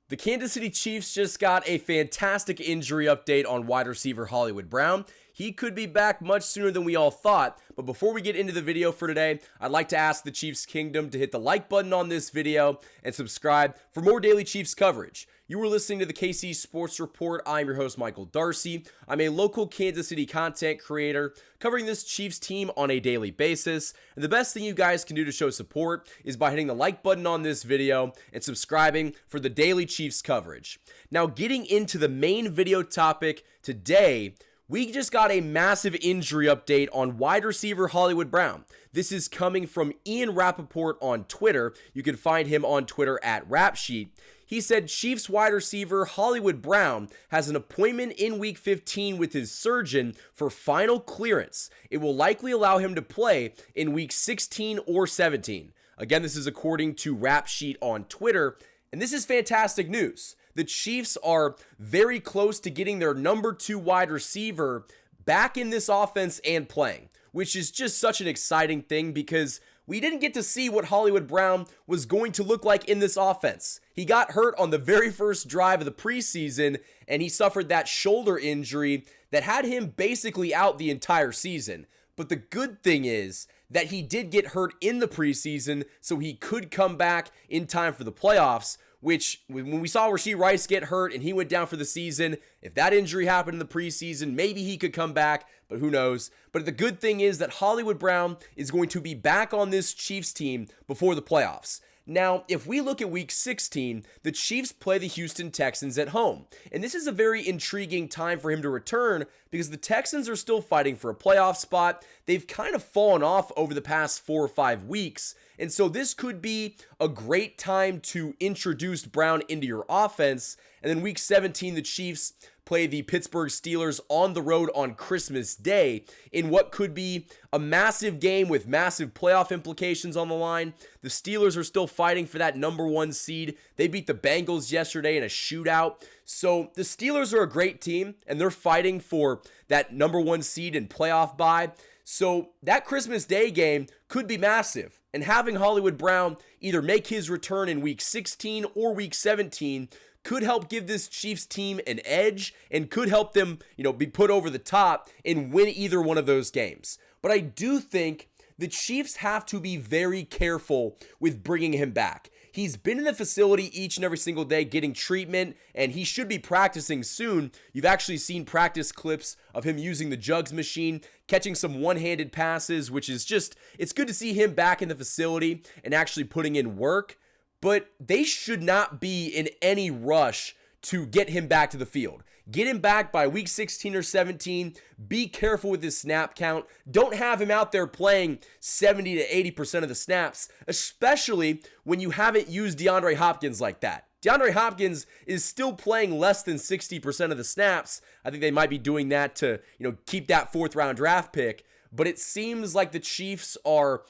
The Kansas City Chiefs just got a fantastic injury update on wide receiver Hollywood Brown. He could be back much sooner than we all thought, but before we get into the video for today, I'd like to ask the Chiefs Kingdom to hit the like button on this video and subscribe for more daily Chiefs coverage. You were listening to the KC Sports Report. I'm your host, Michael Darcy. I'm a local Kansas City content creator covering this Chiefs team on a daily basis. And the best thing you guys can do to show support is by hitting the like button on this video and subscribing for the daily Chiefs coverage. Now, getting into the main video topic today, we just got a massive injury update on wide receiver Hollywood Brown. This is coming from Ian Rappaport on Twitter. You can find him on Twitter at RapSheet. He said Chiefs wide receiver Hollywood Brown has an appointment in Week 15 with his surgeon for final clearance. It will likely allow him to play in Week 16 or 17. Again, this is according to RapSheet on Twitter, and this is fantastic news. The Chiefs are very close to getting their number 2 wide receiver back in this offense and playing, which is just such an exciting thing because we didn't get to see what Hollywood Brown was going to look like in this offense. He got hurt on the very first drive of the preseason, and he suffered that shoulder injury that had him basically out the entire season. But the good thing is that he did get hurt in the preseason, so he could come back in time for the playoffs, which when we saw Rashee Rice get hurt and he went down for the season, if that injury happened in the preseason, maybe he could come back, but who knows. But the good thing is that Hollywood Brown is going to be back on this Chiefs team before the playoffs. Now, if we look at Week 16, the Chiefs play the Houston Texans at home. And this is a very intriguing time for him to return because the Texans are still fighting for a playoff spot. They've kind of fallen off over the past 4 or 5 weeks. And so this could be a great time to introduce Brown into your offense. And then Week 17, the Chiefs play the Pittsburgh Steelers on the road on Christmas Day in what could be a massive game with massive playoff implications on the line. The Steelers are still fighting for that number 1 seed. They beat the Bengals yesterday in a shootout. So the Steelers are a great team, and they're fighting for that number 1 seed and playoff bye. So that Christmas Day game could be massive. And having Hollywood Brown either make his return in Week 16 or Week 17 could help give this Chiefs team an edge and could help them, be put over the top and win either one of those games. But I do think the Chiefs have to be very careful with bringing him back. He's been in the facility each and every single day getting treatment, and he should be practicing soon. You've actually seen practice clips of him using the jugs machine, catching some one-handed passes, which is it's good to see him back in the facility and actually putting in work. But they should not be in any rush to get him back to the field. Get him back by Week 16 or 17. Be careful with his snap count. Don't have him out there playing 70 to 80% of the snaps, especially when you haven't used DeAndre Hopkins like that. DeAndre Hopkins is still playing less than 60% of the snaps. I think they might be doing that to, keep that 4th round draft pick. But it seems like the Chiefs are,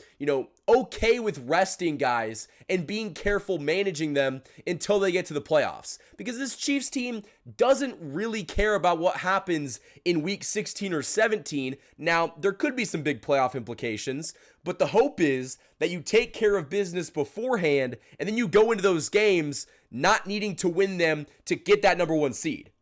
okay with resting guys and being careful managing them until they get to the playoffs. Because this Chiefs team doesn't really care about what happens in Week 16 or 17. Now, there could be some big playoff implications, but the hope is that you take care of business beforehand and then you go into those games not needing to win them to get that number 1 seed.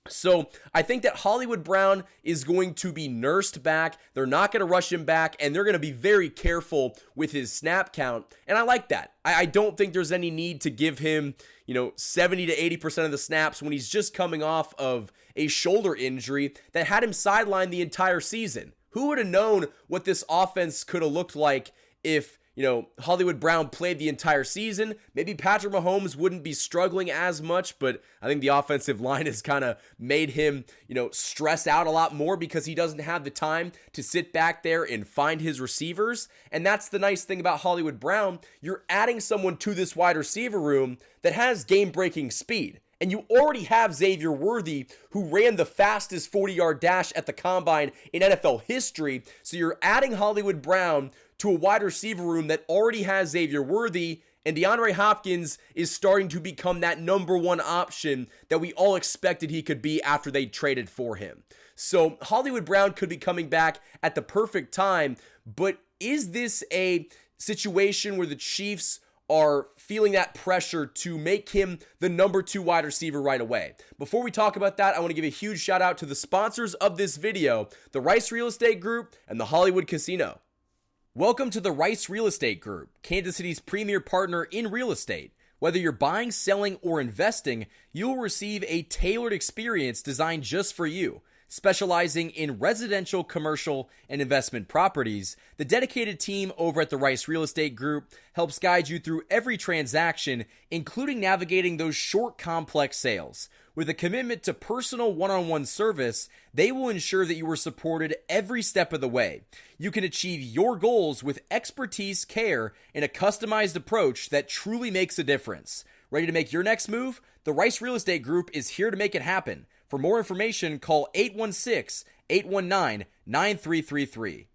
So I think that Hollywood Brown is going to be nursed back. They're not going to rush him back, and they're going to be very careful with his snap count. And I like that. I don't think there's any need to give him, 70 to 80% of the snaps when he's just coming off of a shoulder injury that had him sidelined the entire season. Who would have known what this offense could have looked like if Hollywood Brown played the entire season? Maybe Patrick Mahomes wouldn't be struggling as much, but I think the offensive line has kind of made him, stress out a lot more because he doesn't have the time to sit back there and find his receivers. And that's the nice thing about Hollywood Brown. You're adding someone to this wide receiver room that has game-breaking speed. And you already have Xavier Worthy, who ran the fastest 40-yard dash at the Combine in NFL history. So you're adding Hollywood Brown to a wide receiver room that already has Xavier Worthy, and DeAndre Hopkins is starting to become that number 1 option that we all expected he could be after they traded for him. So Hollywood Brown could be coming back at the perfect time, but is this a situation where the Chiefs are feeling that pressure to make him the number 2 wide receiver right away. Before we talk about that, I want to give a huge shout out to the sponsors of this video, the Rice Real Estate Group and the Hollywood Casino. Welcome to the Rice Real Estate Group, Kansas City's premier partner in real estate. Whether you're buying, selling, or investing, you'll receive a tailored experience designed just for you. Specializing in residential, commercial, and investment properties, the dedicated team over at the Rice Real Estate Group helps guide you through every transaction, including navigating those short, complex sales. With a commitment to personal one-on-one service, they will ensure that you are supported every step of the way. You can achieve your goals with expertise, care, and a customized approach that truly makes a difference. Ready to make your next move? The Rice Real Estate Group is here to make it happen. For more information, call 816-819-9333.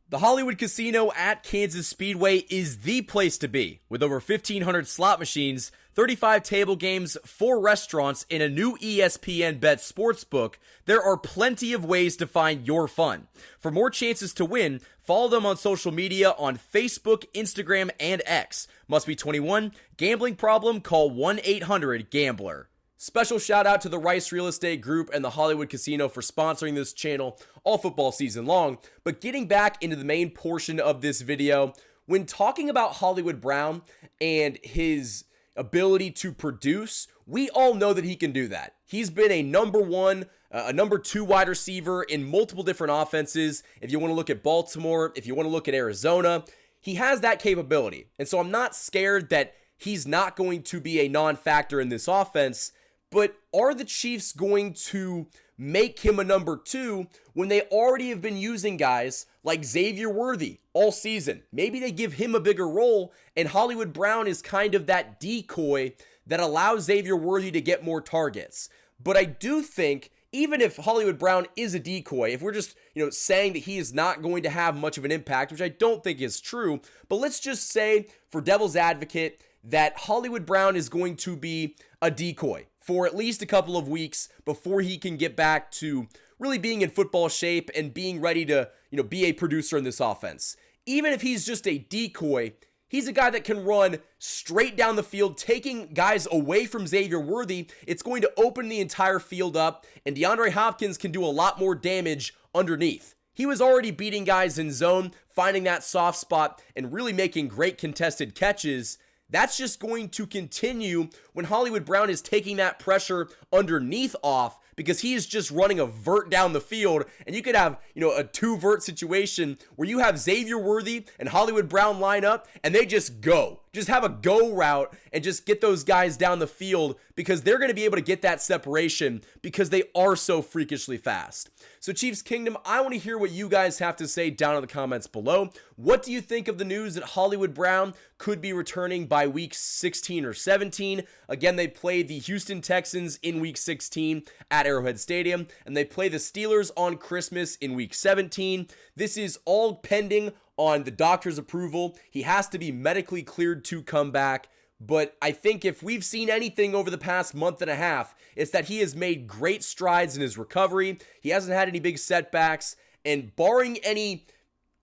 The Hollywood Casino at Kansas Speedway is the place to be. With over 1,500 slot machines, 35 table games, 4 restaurants, and a new ESPN Bet Sportsbook, there are plenty of ways to find your fun. For more chances to win, follow them on social media on Facebook, Instagram, and X. Must be 21. Gambling problem? Call 1-800-GAMBLER. Special shout out to the Rice Real Estate Group and the Hollywood Casino for sponsoring this channel all football season long. But getting back into the main portion of this video, when talking about Hollywood Brown and his ability to produce, we all know that he can do that. He's been a number 2 wide receiver in multiple different offenses. If you want to look at Baltimore, if you want to look at Arizona, he has that capability. And so I'm not scared that he's not going to be a non-factor in this offense. But are the Chiefs going to make him a number 2 when they already have been using guys like Xavier Worthy all season? Maybe they give him a bigger role, and Hollywood Brown is kind of that decoy that allows Xavier Worthy to get more targets. But I do think, even if Hollywood Brown is a decoy, if we're just, saying that he is not going to have much of an impact, which I don't think is true, but let's just say, for devil's advocate, that Hollywood Brown is going to be a decoy for at least a couple of weeks before he can get back to really being in football shape and being ready to, be a producer in this offense. Even if he's just a decoy, he's a guy that can run straight down the field, taking guys away from Xavier Worthy. It's going to open the entire field up, and DeAndre Hopkins can do a lot more damage underneath. He was already beating guys in zone, finding that soft spot, and really making great contested catches. That's just going to continue when Hollywood Brown is taking that pressure underneath off, because he is just running a vert down the field, and you could have, a 2-vert situation where you have Xavier Worthy and Hollywood Brown line up, and they just go. Just have a go route and just get those guys down the field, because they're going to be able to get that separation because they are so freakishly fast. So Chiefs Kingdom, I want to hear what you guys have to say down in the comments below. What do you think of the news that Hollywood Brown could be returning by week 16 or 17? Again, they play the Houston Texans in week 16 at Arrowhead Stadium, and they play the Steelers on Christmas in week 17. This is all pending on the doctor's approval. He has to be medically cleared to come back. But I think if we've seen anything over the past month and a half, it's that he has made great strides in his recovery. He hasn't had any big setbacks, and barring any,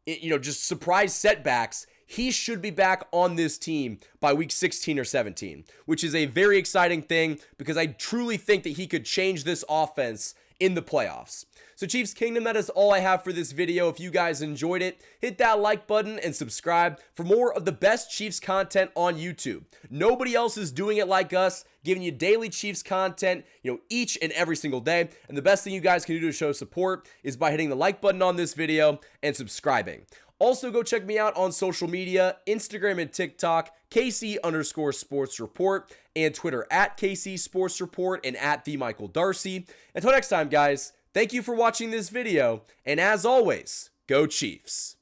just surprise setbacks, he should be back on this team by week 16 or 17, which is a very exciting thing, because I truly think that he could change this offense in the playoffs. So Chiefs Kingdom, that is all I have for this video. If you guys enjoyed it, hit that like button and subscribe for more of the best Chiefs content on YouTube. Nobody else is doing it like us, giving you daily Chiefs content, each and every single day. And the best thing you guys can do to show support is by hitting the like button on this video and subscribing. Also, go check me out on social media, Instagram and TikTok, KC_sports report, and Twitter at KC Sports Report and at the Michael Darcy. Until next time, guys, thank you for watching this video, and as always, go Chiefs.